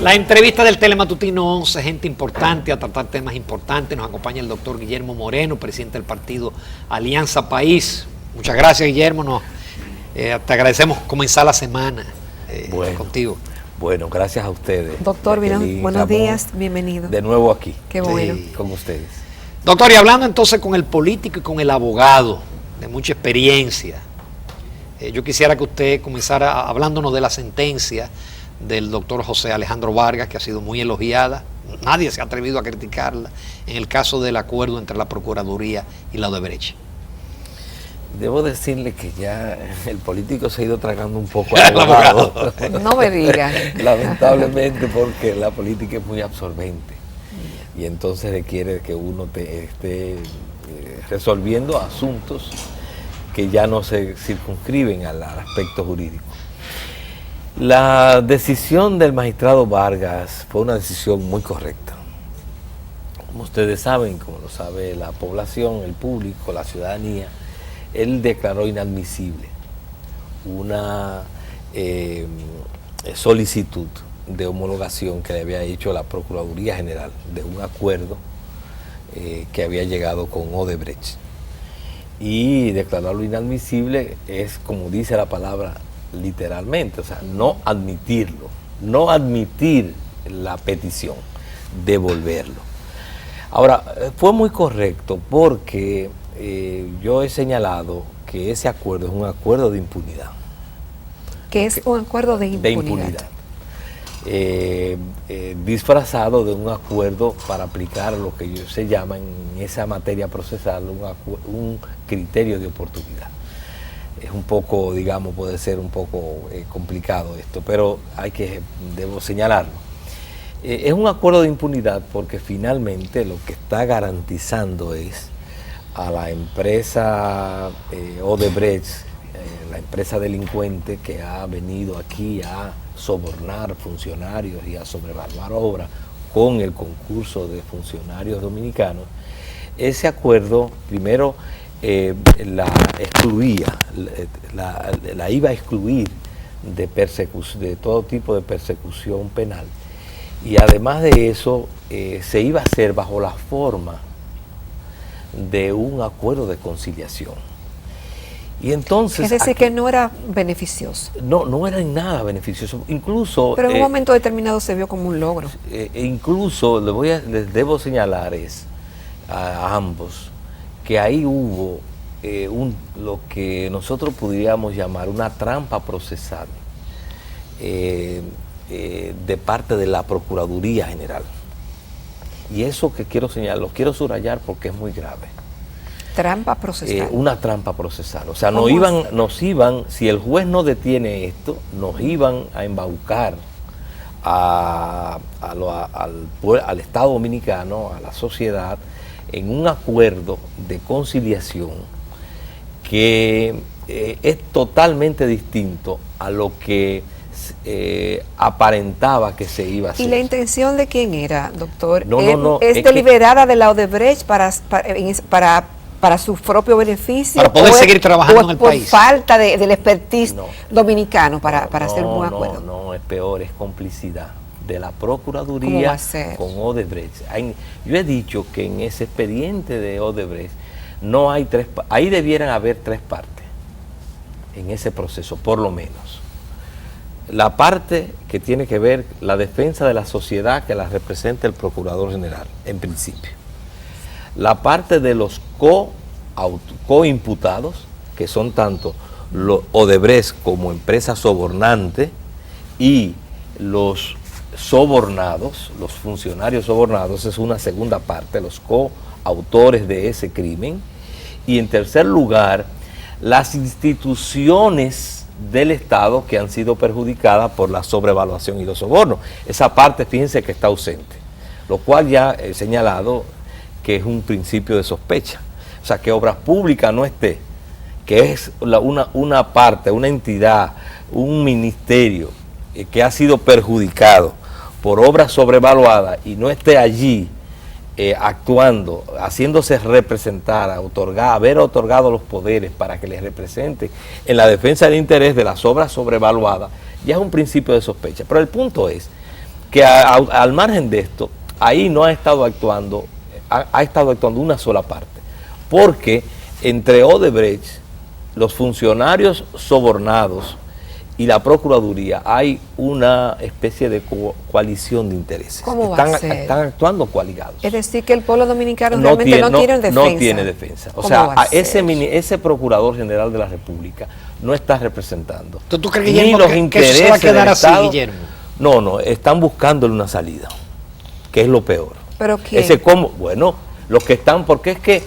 La entrevista del Telematutino 11, gente importante a tratar temas importantes. Nos acompaña el doctor Guillermo Moreno, presidente del partido Alianza País. Muchas gracias, Guillermo. Te agradecemos comenzar la semana contigo. Bueno, gracias a ustedes. Doctor, buenos días, bienvenido. De nuevo aquí. Qué bueno. Con ustedes. Doctor, y hablando entonces con el político y con el abogado, de mucha experiencia, yo quisiera que usted comenzara hablándonos de la sentencia del doctor José Alejandro Vargas, que ha sido muy elogiada. Nadie se ha atrevido a criticarla en el caso del acuerdo entre la Procuraduría y la Odebrecht. Debo decirle que ya el político se ha ido tragando un poco al abogado. No me diga. Lamentablemente, porque la política es muy absorbente y entonces requiere que uno esté resolviendo asuntos que ya no se circunscriben al aspecto jurídico. La decisión del magistrado Vargas fue una decisión muy correcta. Como ustedes saben, como lo sabe la población, el público, la ciudadanía, él declaró inadmisible una solicitud de homologación que le había hecho la Procuraduría General de un acuerdo que había llegado con Odebrecht. Y declararlo inadmisible es, como dice la palabra, literalmente, o sea, no admitirlo, no admitir la petición, devolverlo. Ahora, fue muy correcto porque yo he señalado que ese acuerdo es un acuerdo de impunidad. ¿Qué es un acuerdo de impunidad? De impunidad. Disfrazado de un acuerdo para aplicar lo que se llama en esa materia procesal un criterio de oportunidad. Es un poco, digamos, puede ser un poco complicado esto, pero debo señalarlo. Es un acuerdo de impunidad porque finalmente lo que está garantizando es a la empresa Odebrecht, la empresa delincuente que ha venido aquí a sobornar funcionarios y a sobrevaluar obras con el concurso de funcionarios dominicanos. Ese acuerdo primero la excluía, la iba a excluir de todo tipo de persecución penal, y además de eso se iba a hacer bajo la forma de un acuerdo de conciliación. Y entonces, es decir, que no era beneficioso. No era en nada beneficioso. Incluso, pero en un momento determinado se vio como un logro. Incluso les debo señalar a ambos que ahí hubo lo que nosotros podríamos llamar una trampa procesal de parte de la Procuraduría General. Y eso que quiero señalar, lo quiero subrayar porque es muy grave. Trampa procesal. Una trampa procesal. O sea, si el juez no detiene esto, nos iban a embaucar al Estado Dominicano, a la sociedad, en un acuerdo de conciliación que es totalmente distinto a lo que aparentaba que se iba a hacer. ¿Y la intención de quién era, doctor? ¿Es deliberada de la Odebrecht para su propio beneficio? Para poder seguir trabajando en el país. ¿Por falta del expertise dominicano para hacer un acuerdo? No, es peor, es complicidad de la Procuraduría con Odebrecht. Yo he dicho que en ese expediente de Odebrecht no hay ahí debieran haber tres partes en ese proceso, por lo menos. La parte que tiene que ver la defensa de la sociedad que la representa el Procurador General, en principio. La parte de los coimputados, que son tanto los Odebrecht como empresa sobornante, y los sobornados, los funcionarios sobornados, es una segunda parte, los coautores de ese crimen. Y en tercer lugar, las instituciones del Estado que han sido perjudicadas por la sobrevaluación y los sobornos. Esa parte, fíjense que está ausente, lo cual ya he señalado que es un principio de sospecha. O sea, que Obras Públicas no esté, que es una parte, una entidad, un ministerio que ha sido perjudicado por obras sobrevaluadas y no esté allí actuando, haciéndose representar, haber otorgado los poderes para que les represente en la defensa del interés de las obras sobrevaluadas, ya es un principio de sospecha. Pero el punto es que al margen de esto, ahí no ha estado actuando, ha estado actuando una sola parte, porque entre Odebrecht, los funcionarios sobornados y la Procuraduría hay una especie de coalición de intereses. ¿Cómo va a ser? Están actuando coaligados. Es decir, que el pueblo dominicano realmente no tiene defensa. No tiene defensa. O sea, ese Procurador General de la República no está representando. ¿Tú crees, Guillermo, que eso se va a quedar así, Guillermo? No, están buscándole una salida, que es lo peor. ¿Pero quién? Bueno, los que están, porque es que...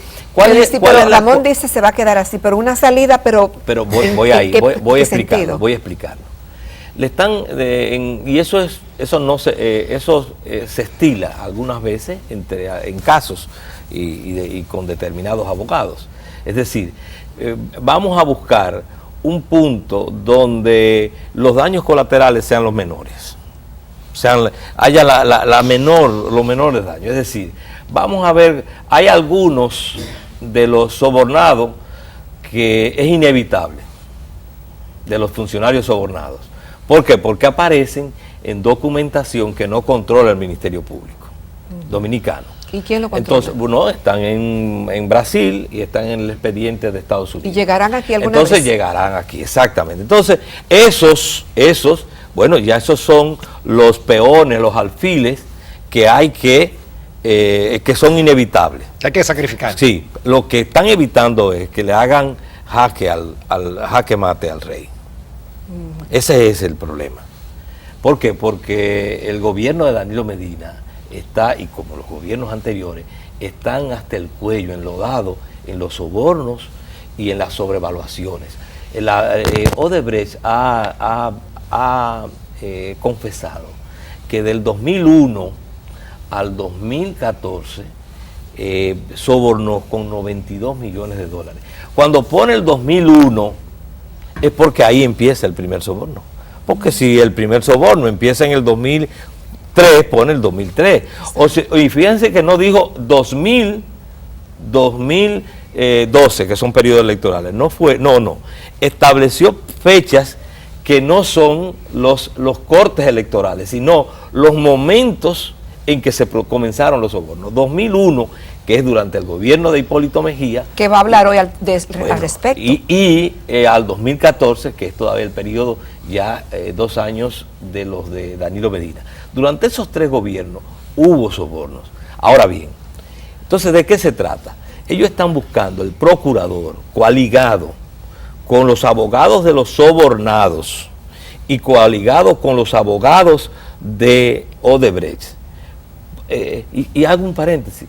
Ramón dice se va a quedar así, pero una salida, pero voy a explicarlo. Le están y eso se estila algunas veces en casos y con determinados abogados. Es decir, vamos a buscar un punto donde los daños colaterales sean los menores, haya los menores daños. Es decir, vamos a ver, hay algunos de los sobornados que es inevitable, de los funcionarios sobornados. ¿Por qué? Porque aparecen en documentación que no controla el Ministerio Público dominicano. ¿Y quién lo controla? Entonces, están en Brasil y están en el expediente de Estados Unidos. ¿Y llegarán aquí alguna vez? Llegarán aquí, exactamente. Entonces, esos, ya esos son los peones, los alfiles que hay que son inevitables. Hay que sacrificar. Sí, lo que están evitando es que le hagan jaque mate al rey. Ese es el problema. ¿Por qué? Porque el gobierno de Danilo Medina está, y como los gobiernos anteriores, están hasta el cuello enlodado en los sobornos y en las sobrevaluaciones. Odebrecht ha confesado que del 2001 al 2014 sobornó con 92 millones de dólares. Cuando pone el 2001 es porque ahí empieza el primer soborno. Porque si el primer soborno empieza en el 2003, pone el 2003. Y fíjense que no dijo 2012, que son periodos electorales. No. Estableció fechas que no son los cortes electorales, sino los momentos en que se comenzaron los sobornos. 2001, que es durante el gobierno de Hipólito Mejía. Que va a hablar hoy al respecto. Y al 2014, que es todavía el periodo, ya 2 años de los de Danilo Medina. Durante esos 3 gobiernos hubo sobornos. Ahora bien, entonces, ¿de qué se trata? Ellos están buscando el procurador coaligado con los abogados de los sobornados y coaligado con los abogados de Odebrecht. Y hago un paréntesis.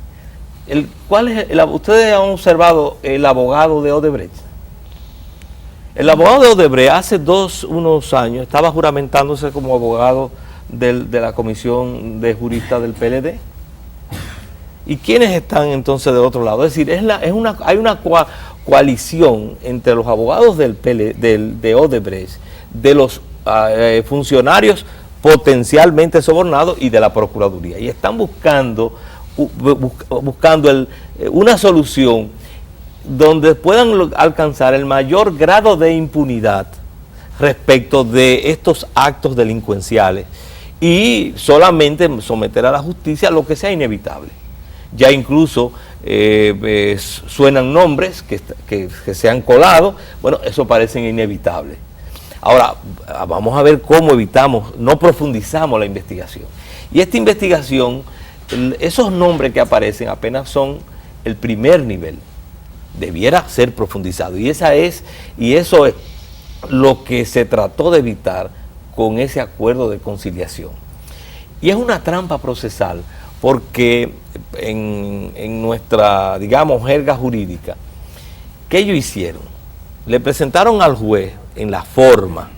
¿Ustedes han observado el abogado de Odebrecht? El abogado de Odebrecht hace unos años estaba juramentándose como abogado de la comisión de juristas del PLD. ¿Y quiénes están entonces del otro lado? Es decir, hay una coalición entre los abogados de Odebrecht, de los funcionarios potencialmente sobornados y de la Procuraduría. Y están buscando una solución donde puedan alcanzar el mayor grado de impunidad respecto de estos actos delincuenciales y solamente someter a la justicia lo que sea inevitable. Ya incluso suenan nombres que se han colado, bueno, eso parece inevitable. Ahora, vamos a ver cómo no profundizamos la investigación. Y esta investigación, esos nombres que aparecen apenas son el primer nivel. Debiera ser profundizado. Y eso es lo que se trató de evitar con ese acuerdo de conciliación. Y es una trampa procesal porque en nuestra, digamos, jerga jurídica, ¿qué ellos hicieron? Le presentaron al juez en la forma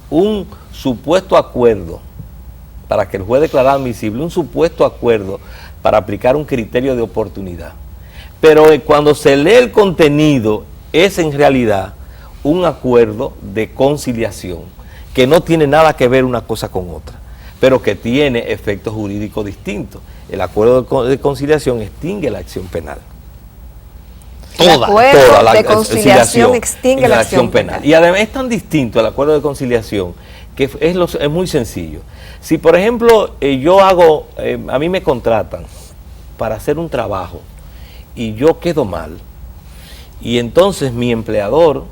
un supuesto acuerdo para que el juez declarara admisible, un supuesto acuerdo para aplicar un criterio de oportunidad. Pero cuando se lee el contenido, es en realidad un acuerdo de conciliación que no tiene nada que ver una cosa con otra, pero que tiene efectos jurídicos distintos. El acuerdo de conciliación extingue la acción penal. El acuerdo de conciliación extingue la acción penal. Y además es tan distinto el acuerdo de conciliación que es muy sencillo. Si, por ejemplo, a mí me contratan para hacer un trabajo y yo quedo mal, y entonces mi empleador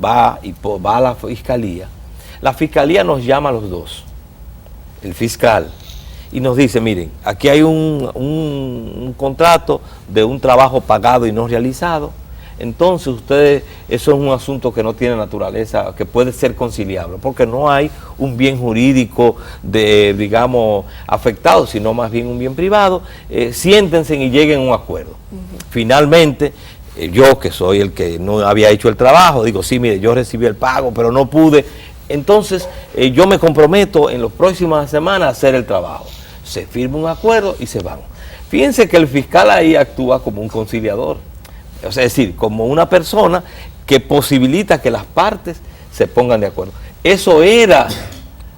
va a la fiscalía nos llama a los dos, el fiscal, y nos dice, miren, aquí hay un contrato de un trabajo pagado y no realizado, entonces ustedes, eso es un asunto que no tiene naturaleza, que puede ser conciliable, porque no hay un bien jurídico digamos, afectado, sino más bien un bien privado, siéntense y lleguen a un acuerdo. Finalmente, yo que soy el que no había hecho el trabajo, digo, sí, mire, yo recibí el pago, pero no pude, entonces yo me comprometo en las próximas semanas a hacer el trabajo. Se firma un acuerdo y se van. Fíjense que el fiscal ahí actúa como un conciliador, es decir, como una persona que posibilita que las partes se pongan de acuerdo. Eso era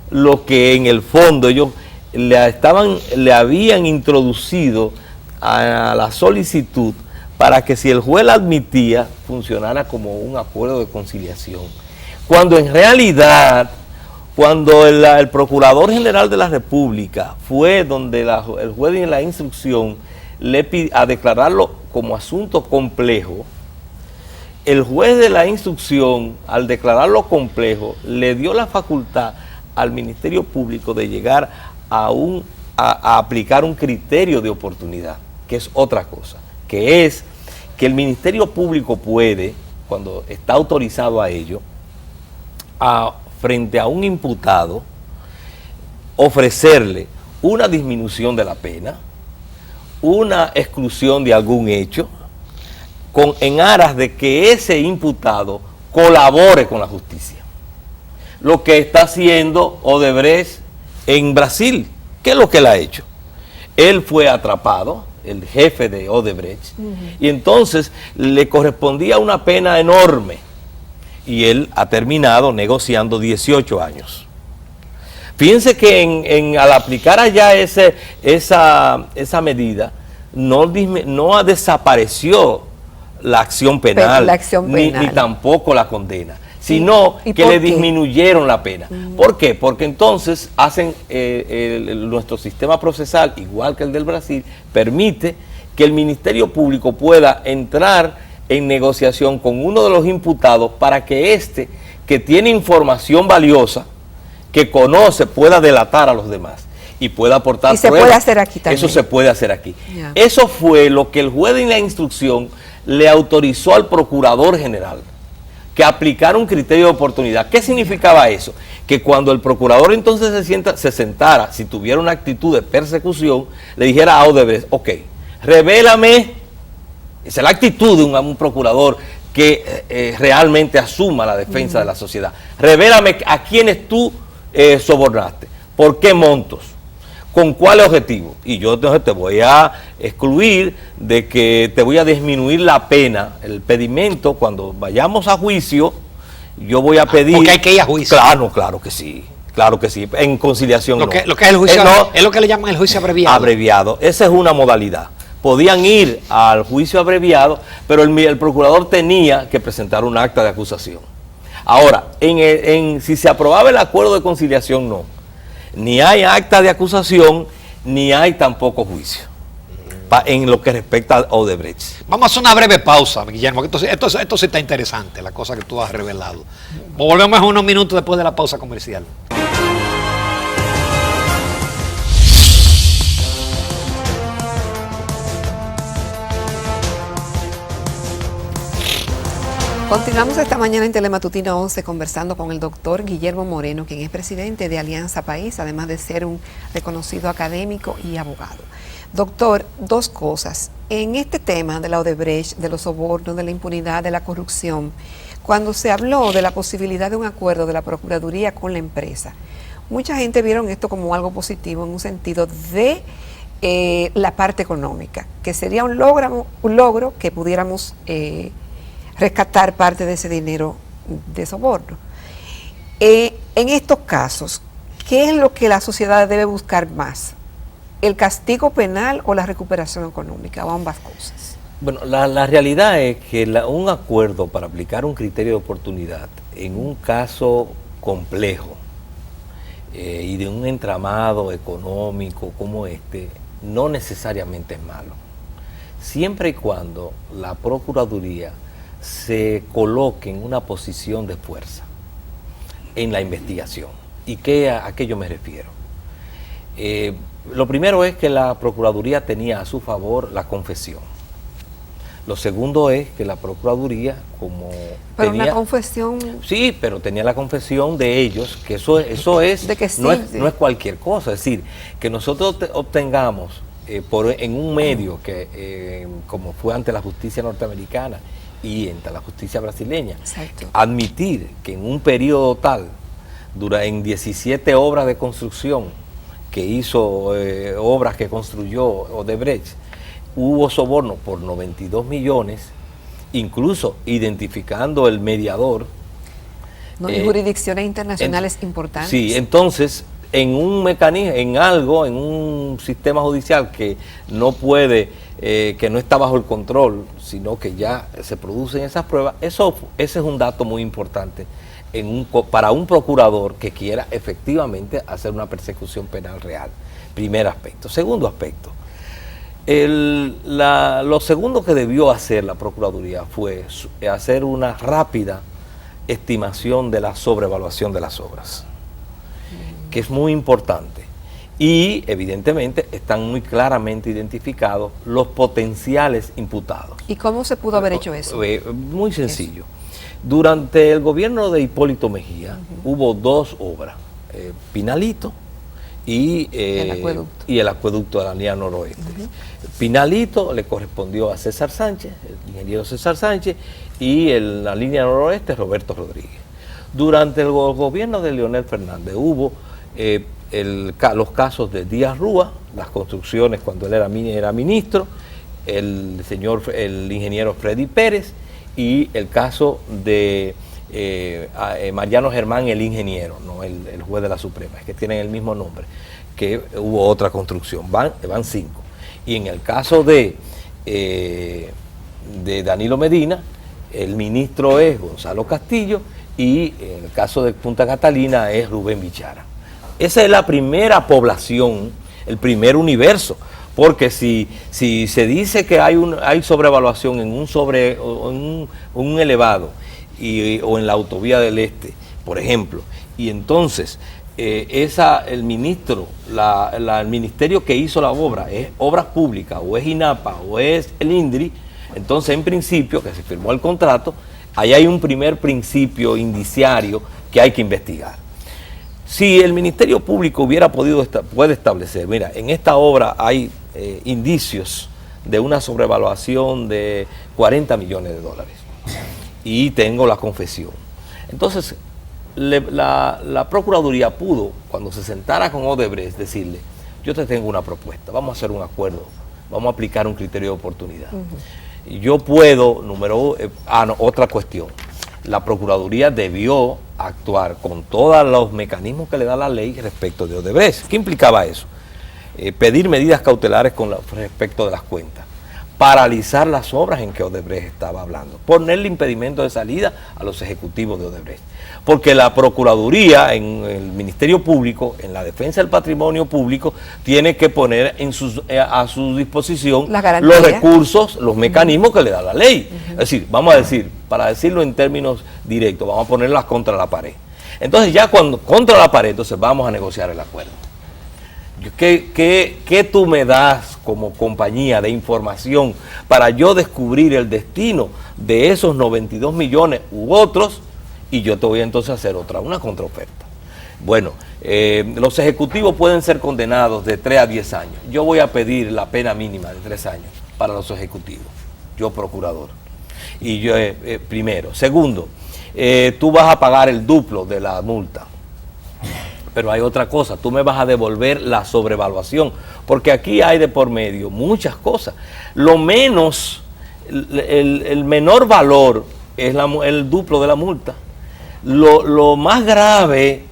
lo que en el fondo ellos le habían introducido a la solicitud para que si el juez la admitía, funcionara como un acuerdo de conciliación. Cuando en realidad, cuando el Procurador General de la República fue donde el juez en la instrucción le pidió a declararlo como asunto complejo, el juez de la instrucción, al declararlo complejo, le dio la facultad al Ministerio Público de llegar a aplicar un criterio de oportunidad, que es otra cosa, que es que el Ministerio Público puede, cuando está autorizado a ello, frente a un imputado, ofrecerle una disminución de la pena, una exclusión de algún hecho, en aras de que ese imputado colabore con la justicia. Lo que está haciendo Odebrecht en Brasil, ¿qué es lo que él ha hecho? Él fue atrapado, el jefe de Odebrecht, y entonces le correspondía una pena enorme, y él ha terminado negociando 18 años. Fíjense que al aplicar allá esa medida, no desapareció la acción penal, ni tampoco la condena, sino que le disminuyeron la pena. ¿Por qué? Porque entonces hacen nuestro sistema procesal, igual que el del Brasil, permite que el Ministerio Público pueda entrar en negociación con uno de los imputados para que que tiene información valiosa, que conoce, pueda delatar a los demás y pueda aportar pruebas. Y se puede hacer aquí también. Eso se puede hacer aquí. Yeah. Eso fue lo que el juez en la instrucción le autorizó al Procurador General, que aplicara un criterio de oportunidad. ¿Qué significaba eso? Que cuando el procurador entonces se sentara, si tuviera una actitud de persecución, le dijera a Odebrecht, ok, revélame, esa es la actitud de un procurador que realmente asuma la defensa de la sociedad, revélame a quienes tú sobornaste, por qué montos, con cuál objetivo, y yo entonces te voy a excluir de que te voy a disminuir la pena, el pedimento, cuando vayamos a juicio, yo voy a pedir... Porque hay que ir a juicio. Claro que sí, en conciliación lo que es el juicio, es lo que le llaman el juicio abreviado. Abreviado, esa es una modalidad. Podían ir al juicio abreviado, pero el procurador tenía que presentar un acta de acusación. Ahora, si se aprobaba el acuerdo de conciliación, no. Ni hay acta de acusación, ni hay tampoco juicio, en lo que respecta a Odebrecht. Vamos a hacer una breve pausa, Guillermo, que esto sí está interesante, la cosa que tú has revelado. Volvemos en unos minutos después de la pausa comercial. Continuamos esta mañana en Telematutino 11 conversando con el doctor Guillermo Moreno, quien es presidente de Alianza País, además de ser un reconocido académico y abogado. Doctor, dos cosas. En este tema de la Odebrecht, de los sobornos, de la impunidad, de la corrupción, cuando se habló de la posibilidad de un acuerdo de la Procuraduría con la empresa, mucha gente vieron esto como algo positivo en un sentido de la parte económica, que sería un logro que pudiéramos rescatar parte de ese dinero de soborno. En estos casos, ¿qué es lo que la sociedad debe buscar más? ¿El castigo penal o la recuperación económica, o ambas cosas? Bueno, la realidad es que un acuerdo para aplicar un criterio de oportunidad en un caso complejo y de un entramado económico como este, no necesariamente es malo. Siempre y cuando la Procuraduría se coloque en una posición de fuerza en la investigación. ¿Y a qué yo me refiero? Lo primero es que la Procuraduría tenía a su favor la confesión. Lo segundo es que la Procuraduría, como pero tenía... una confesión... Sí, pero tenía la confesión de ellos, que eso es, de que sí, no sí. No es cualquier cosa. Es decir, que nosotros obtengamos en un medio que, como fue ante la justicia norteamericana y ante la justicia brasileña, Exacto. admitir que en un periodo tal, en 17 obras de construcción que hizo, obras que construyó Odebrecht, hubo soborno por 92 millones, incluso identificando el mediador. No, y jurisdicciones internacionales importantes. Sí, entonces, en un mecanismo, en un sistema judicial que no puede, que no está bajo el control, sino que ya se producen esas pruebas, ese es un dato muy importante para un procurador que quiera efectivamente hacer una persecución penal real. Primer aspecto. Segundo aspecto. Lo segundo que debió hacer la Procuraduría fue hacer una rápida estimación de la sobrevaluación de las obras, que es muy importante. Y evidentemente están muy claramente identificados los potenciales imputados. ¿Y cómo se pudo haber hecho eso? Muy sencillo. Durante el gobierno de Hipólito Mejía hubo dos obras, Pinalito y el acueducto de la línea noroeste. Pinalito le correspondió a César Sánchez, el ingeniero César Sánchez, y la línea noroeste Roberto Rodríguez. Durante el gobierno de Leonel Fernández hubo los casos de Díaz Rúa, las construcciones cuando él era ministro, el ingeniero Freddy Pérez, y el caso de Mariano Germán, el ingeniero, no el juez de la Suprema, es que tienen el mismo nombre, que hubo otra construcción, van 5. Y en el caso de Danilo Medina, el ministro es Gonzalo Castillo, y en el caso de Punta Catalina es Rubén Bichara. Esa es la primera población, el primer universo, porque si se dice que hay sobrevaluación en un elevado o en la autovía del Este, por ejemplo, y entonces el ministerio que hizo la obra es Obras Públicas, o es INAPA, o es el INDRI, entonces en principio, que se firmó el contrato, ahí hay un primer principio indiciario que hay que investigar. Si el Ministerio Público puede establecer, mira, en esta obra hay indicios de una sobrevaluación de 40 millones de dólares y tengo la confesión. Entonces, la Procuraduría pudo, cuando se sentara con Odebrecht, decirle, yo te tengo una propuesta, vamos a hacer un acuerdo, vamos a aplicar un criterio de oportunidad. Yo puedo, otra cuestión, la Procuraduría debió actuar con todos los mecanismos que le da la ley respecto de Odebrecht. ¿Qué implicaba eso? Pedir medidas cautelares respecto de las cuentas, paralizar las obras en que Odebrecht estaba hablando, ponerle impedimento de salida a los ejecutivos de Odebrecht. Porque la Procuraduría, en el Ministerio Público, en la defensa del patrimonio público, tiene que poner a su disposición los recursos, los mecanismos que le da la ley. Es decir, vamos a decir, para decirlo en términos directos, vamos a ponerlas contra la pared. Entonces ya cuando contra la pared, entonces vamos a negociar el acuerdo. ¿Qué tú me das como compañía de información para yo descubrir el destino de esos 92 millones u otros? Y yo te voy a entonces a hacer una contraoferta. Bueno, los ejecutivos pueden ser condenados de 3 a 10 años. Yo voy a pedir la pena mínima de 3 años para los ejecutivos, yo procurador. Y yo, primero. Segundo, tú vas a pagar el duplo de la multa. Pero hay otra cosa, tú me vas a devolver la sobrevaluación, porque aquí hay de por medio muchas cosas. Lo menos, el menor valor es el duplo de la multa. Lo más grave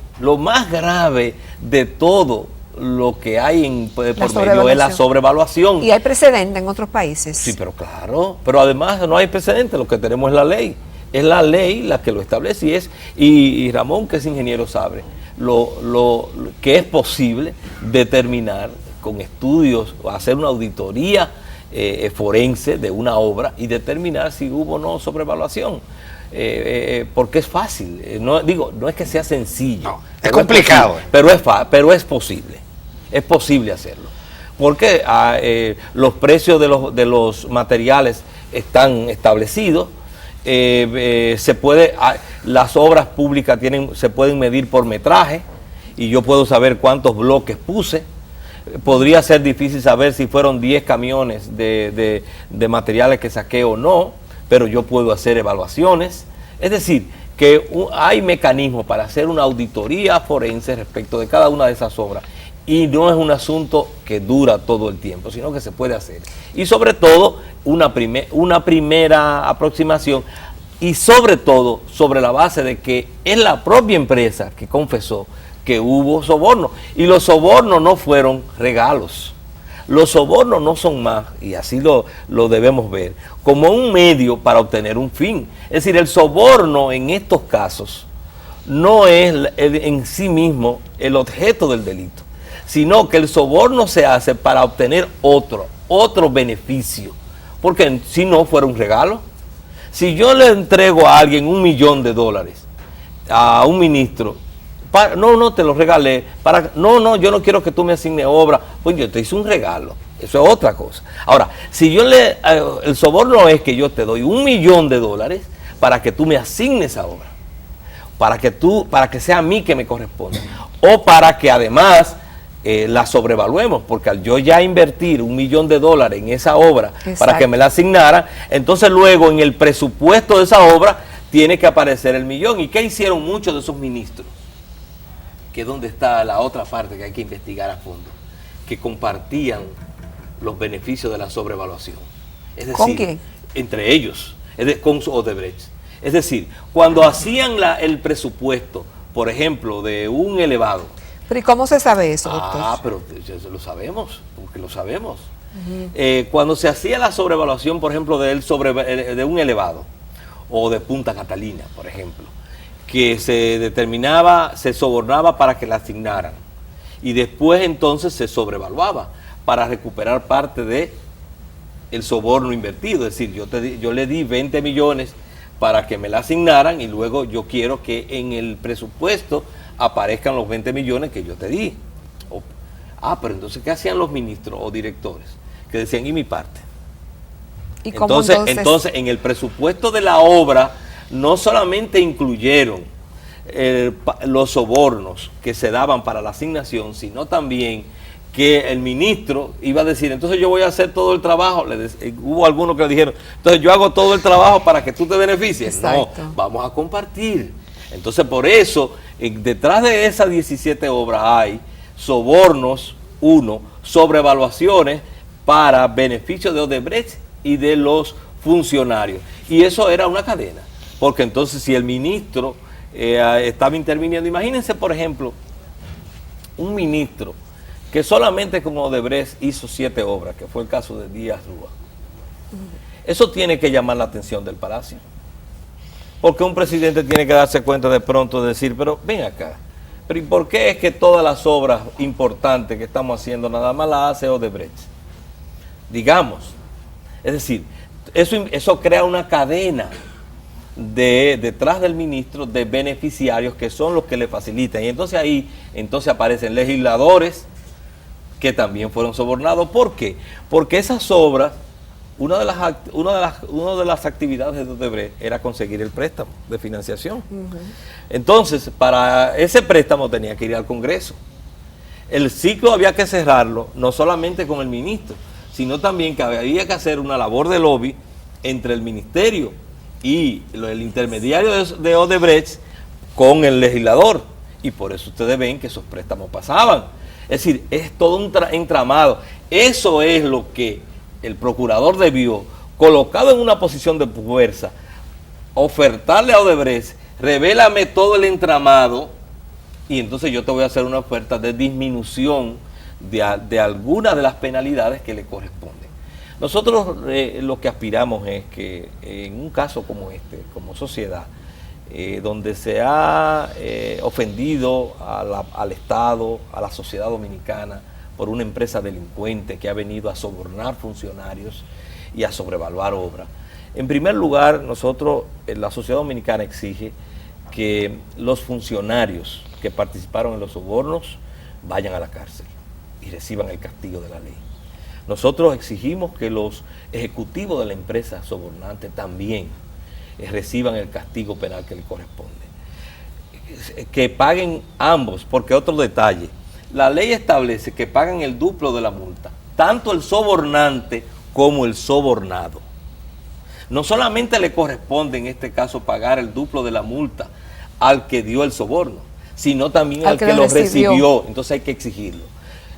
de todo lo que hay por medio es la sobrevaluación. Y hay precedente en otros países. Sí, pero claro, pero además no hay precedente, lo que tenemos es la ley. Es la ley la que lo establece y Ramón, que es ingeniero, sabe. que es posible determinar con estudios, o hacer una auditoría forense de una obra y determinar si hubo o no sobrevaluación. Porque es fácil, no es que sea sencillo. No, es complicado. Pero es posible hacerlo. Porque los precios de los materiales están establecidos. Las obras públicas se pueden medir por metraje y yo puedo saber cuántos bloques puse. Podría ser difícil saber si fueron 10 camiones de materiales que saqué o no, pero yo puedo hacer evaluaciones. Es decir, que hay mecanismos para hacer una auditoría forense respecto de cada una de esas obras. Y no es un asunto que dura todo el tiempo, sino que se puede hacer. Y sobre todo, una primera aproximación, y sobre todo, sobre la base de que es la propia empresa que confesó que hubo soborno. Y los sobornos no fueron regalos. Los sobornos no son más, y así lo debemos ver, como un medio para obtener un fin. Es decir, el soborno en estos casos no es en sí mismo el objeto del delito, sino que el soborno se hace para obtener otro beneficio, porque si no fuera un regalo. Si yo le entrego a alguien $1.000.000 a un ministro, no te lo regalé, yo no quiero que tú me asignes obra, pues yo te hice un regalo, eso es otra cosa. Ahora, si el soborno es que yo te doy $1.000.000 para que tú me asignes a obra, para que sea a mí que me corresponda, o para que además la sobrevaluemos, porque al yo ya invertir $1.000.000 en esa obra, exacto, para que me la asignaran, entonces luego en el presupuesto de esa obra tiene que aparecer el millón. ¿Y qué hicieron muchos de esos ministros? Que es donde está la otra parte que hay que investigar a fondo, que compartían los beneficios de la sobrevaluación. Es decir, ¿con quién? Entre ellos, con Odebrecht. Es decir, cuando hacían el presupuesto, por ejemplo, de un elevado. ¿Pero y cómo se sabe eso, doctor? Pero lo sabemos, porque lo sabemos. Cuando se hacía la sobrevaluación, por ejemplo, de un elevado, o de Punta Catalina, por ejemplo, que se sobornaba para que la asignaran, y después entonces se sobrevaluaba para recuperar parte de el soborno invertido. Es decir, yo le di 20 millones para que me la asignaran y luego yo quiero que en el presupuesto aparezcan los 20 millones que yo te di. Pero entonces, ¿qué hacían los ministros o directores? Que decían, ¿y mi parte? ¿Y cómo entonces, en el presupuesto de la obra no solamente incluyeron los sobornos que se daban para la asignación, sino también que el ministro iba a decir, entonces yo voy a hacer todo el trabajo. Hubo algunos que le dijeron, entonces yo hago todo el trabajo para que tú te beneficies. Exacto. No, vamos a compartir. Entonces por eso, detrás de esas 17 obras hay sobornos, sobrevaluaciones para beneficio de Odebrecht y de los funcionarios. Y eso era una cadena, porque entonces si el ministro estaba interviniendo, imagínense por ejemplo, un ministro que solamente con Odebrecht hizo 7 obras, que fue el caso de Díaz Rúa. Eso tiene que llamar la atención del Palacio, porque un presidente tiene que darse cuenta de pronto de decir, pero ven acá, pero ¿y por qué es que todas las obras importantes que estamos haciendo nada más las hace Odebrecht? Digamos, es decir, eso crea una cadena detrás del ministro de beneficiarios que son los que le facilitan, y entonces ahí aparecen legisladores que también fueron sobornados. ¿Por qué? Porque esas obras, una de las actividades de Odebrecht era conseguir el préstamo de financiación. Entonces, para ese préstamo tenía que ir al Congreso. El ciclo había que cerrarlo, no solamente con el ministro, sino también que había que hacer una labor de lobby entre el ministerio y el intermediario de Odebrecht con el legislador. Y por eso ustedes ven que esos préstamos pasaban. Es decir, es todo un entramado. Eso es lo que el procurador debió, colocado en una posición de fuerza, ofertarle a Odebrecht, revélame todo el entramado y entonces yo te voy a hacer una oferta de disminución de algunas de las penalidades que le corresponden. Nosotros lo que aspiramos es que en un caso como este, como sociedad, donde se ha ofendido al Estado, a la sociedad dominicana, por una empresa delincuente que ha venido a sobornar funcionarios y a sobrevaluar obras. En primer lugar, nosotros, la sociedad dominicana exige que los funcionarios que participaron en los sobornos vayan a la cárcel y reciban el castigo de la ley. Nosotros exigimos que los ejecutivos de la empresa sobornante también reciban el castigo penal que les corresponde. Que paguen ambos, porque otro detalle, la ley establece que pagan el duplo de la multa, tanto el sobornante como el sobornado. No solamente le corresponde en este caso pagar el duplo de la multa al que dio el soborno, sino también al que lo recibió. Entonces hay que exigirlo.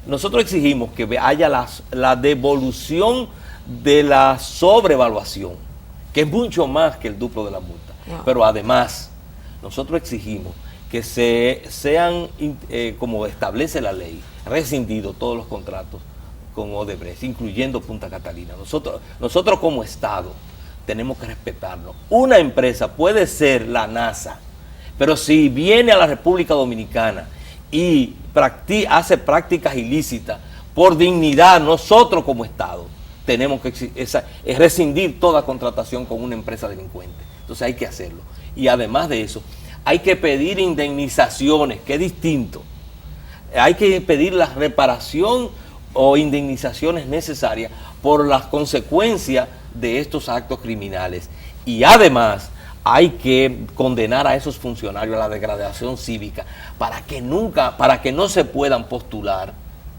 Nosotros exigimos que haya la devolución de la sobrevaluación, que es mucho más que el duplo de la multa. Wow. Pero además, nosotros exigimos que sean, como establece la ley, rescindidos todos los contratos con Odebrecht, incluyendo Punta Catalina. Nosotros como Estado tenemos que respetarnos. Una empresa puede ser la NASA, pero si viene a la República Dominicana y hace prácticas ilícitas, por dignidad, nosotros como Estado tenemos que rescindir toda contratación con una empresa delincuente. Entonces hay que hacerlo. Y además de eso, hay que pedir indemnizaciones, que es distinto. Hay que pedir la reparación o indemnizaciones necesarias por las consecuencias de estos actos criminales. Y además hay que condenar a esos funcionarios a la degradación cívica para que no se puedan postular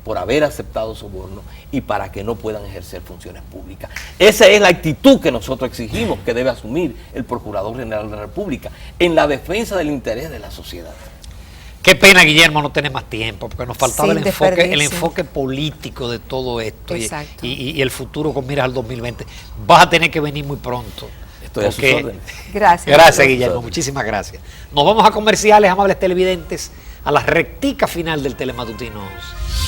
por haber aceptado soborno y para que no puedan ejercer funciones públicas. Esa es la actitud que nosotros exigimos que debe asumir el Procurador General de la República en la defensa del interés de la sociedad. Qué pena, Guillermo, no tener más tiempo, porque nos faltaba el enfoque político de todo esto y el futuro con miras al 2020. Vas a tener que venir muy pronto. Estoy a sus órdenes. Gracias, Guillermo, muchísimas gracias. Nos vamos a comerciales, amables televidentes, a la rectica final del Telematutino 11.